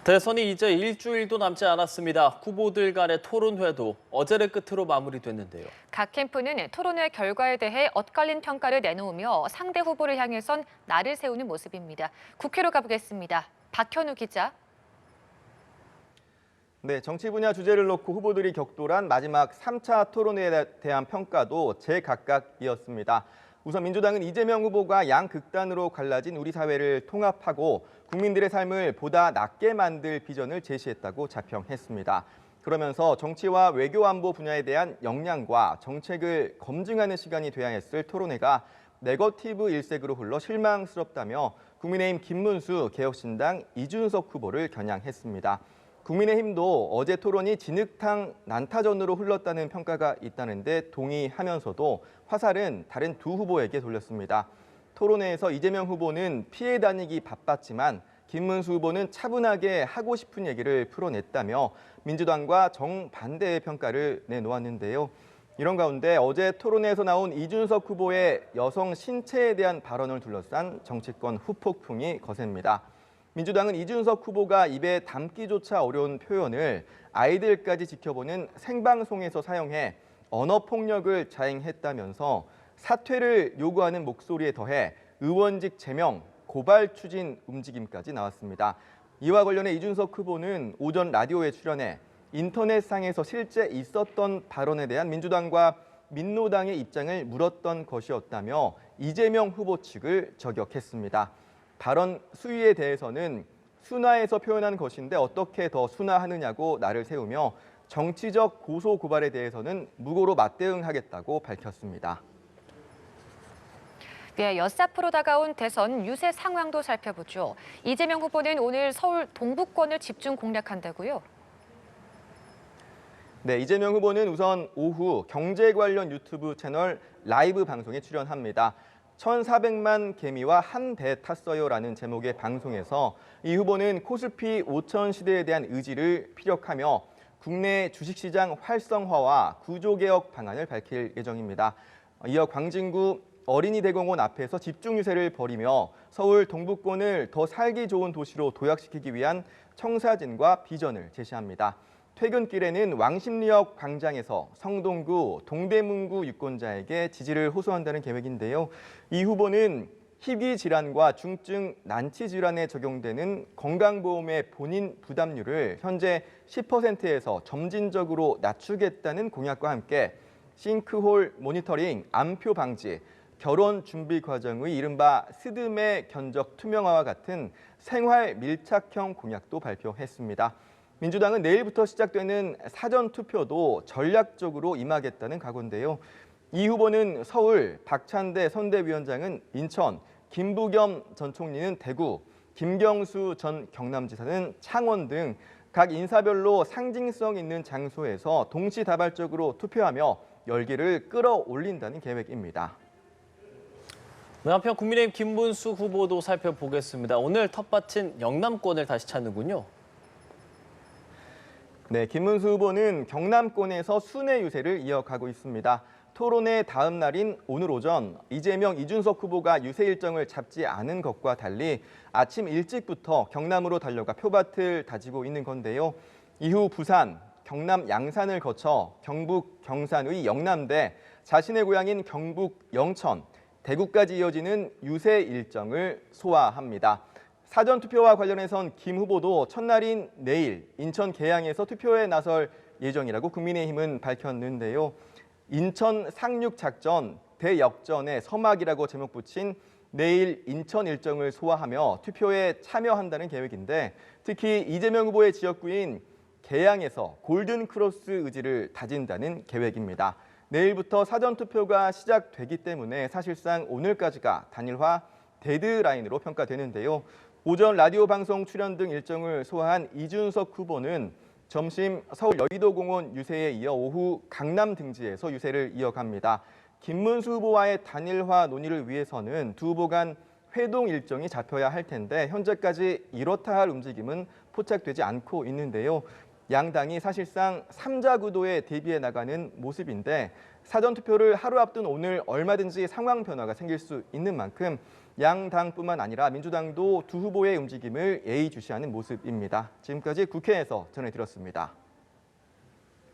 대선이 이제 일주일도 남지 않았습니다. 후보들 간의 토론회도 어제를 끝으로 마무리됐는데요. 각 캠프는 토론회 결과에 대해 엇갈린 평가를 내놓으며 상대 후보를 향해선 날을 세우는 모습입니다. 국회로 가보겠습니다. 박현우 기자. 네, 정치 분야 주제를 놓고 후보들이 격돌한 마지막 3차 토론회에 대한 평가도 제각각이었습니다. 우선 민주당은 이재명 후보가 양극단으로 갈라진 우리 사회를 통합하고 국민들의 삶을 보다 낫게 만들 비전을 제시했다고 자평했습니다. 그러면서 정치와 외교 안보 분야에 대한 역량과 정책을 검증하는 시간이 돼야 했을 토론회가 네거티브 일색으로 흘러 실망스럽다며 국민의힘 김문수, 개혁신당 이준석 후보를 겨냥했습니다. 국민의힘도 어제 토론이 진흙탕 난타전으로 흘렀다는 평가가 있다는데 동의하면서도 화살은 다른 두 후보에게 돌렸습니다. 토론회에서 이재명 후보는 피해 다니기 바빴지만 김문수 후보는 차분하게 하고 싶은 얘기를 풀어냈다며 민주당과 정반대의 평가를 내놓았는데요. 이런 가운데 어제 토론회에서 나온 이준석 후보의 여성 신체에 대한 발언을 둘러싼 정치권 후폭풍이 거셉니다. 민주당은 이준석 후보가 입에 담기조차 어려운 표현을 아이들까지 지켜보는 생방송에서 사용해 언어폭력을 자행했다면서 사퇴를 요구하는 목소리에 더해 의원직 제명, 고발 추진 움직임까지 나왔습니다. 이와 관련해 이준석 후보는 오전 라디오에 출연해 인터넷상에서 실제 있었던 발언에 대한 민주당과 민노당의 입장을 물었던 것이었다며 이재명 후보 측을 저격했습니다. 발언 수위에 대해서는 순화해서 표현한 것인데 어떻게 더 순화하느냐고 날을 세우며 정치적 고소 고발에 대해서는 무고로 맞대응하겠다고 밝혔습니다. 네, 엿사프로 다가온 대선 유세 상황도 살펴보죠. 이재명 후보는 오늘 서울 동북권을 집중 공략한다고요? 네, 이재명 후보는 우선 오후 경제 관련 유튜브 채널 라이브 방송에 출연합니다. 1,400만 개미와 한 배 탔어요라는 제목의 방송에서 이 후보는 코스피 5천 시대에 대한 의지를 피력하며 국내 주식시장 활성화와 구조개혁 방안을 밝힐 예정입니다. 이어 광진구 어린이대공원 앞에서 집중 유세를 벌이며 서울 동북권을 더 살기 좋은 도시로 도약시키기 위한 청사진과 비전을 제시합니다. 퇴근길에는 왕십리역 광장에서 성동구, 동대문구 유권자에게 지지를 호소한다는 계획인데요. 이 후보는 희귀 질환과 중증 난치 질환에 적용되는 건강보험의 본인 부담률을 현재 10%에서 점진적으로 낮추겠다는 공약과 함께 싱크홀 모니터링, 암표 방지, 결혼 준비 과정의 이른바 스드메 견적 투명화와 같은 생활 밀착형 공약도 발표했습니다. 민주당은 내일부터 시작되는 사전투표도 전략적으로 임하겠다는 각오인데요. 이 후보는 서울, 박찬대 선대위원장은 인천, 김부겸 전 총리는 대구, 김경수 전 경남지사는 창원 등 각 인사별로 상징성 있는 장소에서 동시다발적으로 투표하며 열기를 끌어올린다는 계획입니다. 한편 국민의힘 김문수 후보도 살펴보겠습니다. 오늘 텃밭인 영남권을 다시 찾는군요. 네, 김문수 후보는 경남권에서 순회 유세를 이어가고 있습니다. 토론회 다음 날인 오늘 오전 이재명, 이준석 후보가 유세 일정을 잡지 않은 것과 달리 아침 일찍부터 경남으로 달려가 표밭을 다지고 있는 건데요. 이후 부산, 경남 양산을 거쳐 경북 경산의 영남대, 자신의 고향인 경북 영천, 대구까지 이어지는 유세 일정을 소화합니다. 사전투표와 관련해선 김 후보도 첫날인 내일 인천 계양에서 투표에 나설 예정이라고 국민의힘은 밝혔는데요. 인천 상륙작전 대역전의 서막이라고 제목 붙인 내일 인천 일정을 소화하며 투표에 참여한다는 계획인데 특히 이재명 후보의 지역구인 계양에서 골든크로스 의지를 다진다는 계획입니다. 내일부터 사전투표가 시작되기 때문에 사실상 오늘까지가 단일화 데드라인으로 평가되는데요. 오전 라디오 방송 출연 등 일정을 소화한 이준석 후보는 점심 서울 여의도공원 유세에 이어 오후 강남 등지에서 유세를 이어갑니다. 김문수 후보와의 단일화 논의를 위해서는 두 후보 간 회동 일정이 잡혀야 할 텐데 현재까지 이렇다 할 움직임은 포착되지 않고 있는데요. 양당이 사실상 3자 구도에 대비해 나가는 모습인데 사전투표를 하루 앞둔 오늘 얼마든지 상황 변화가 생길 수 있는 만큼 양당뿐만 아니라 민주당도 두 후보의 움직임을 예의주시하는 모습입니다. 지금까지 국회에서 전해드렸습니다.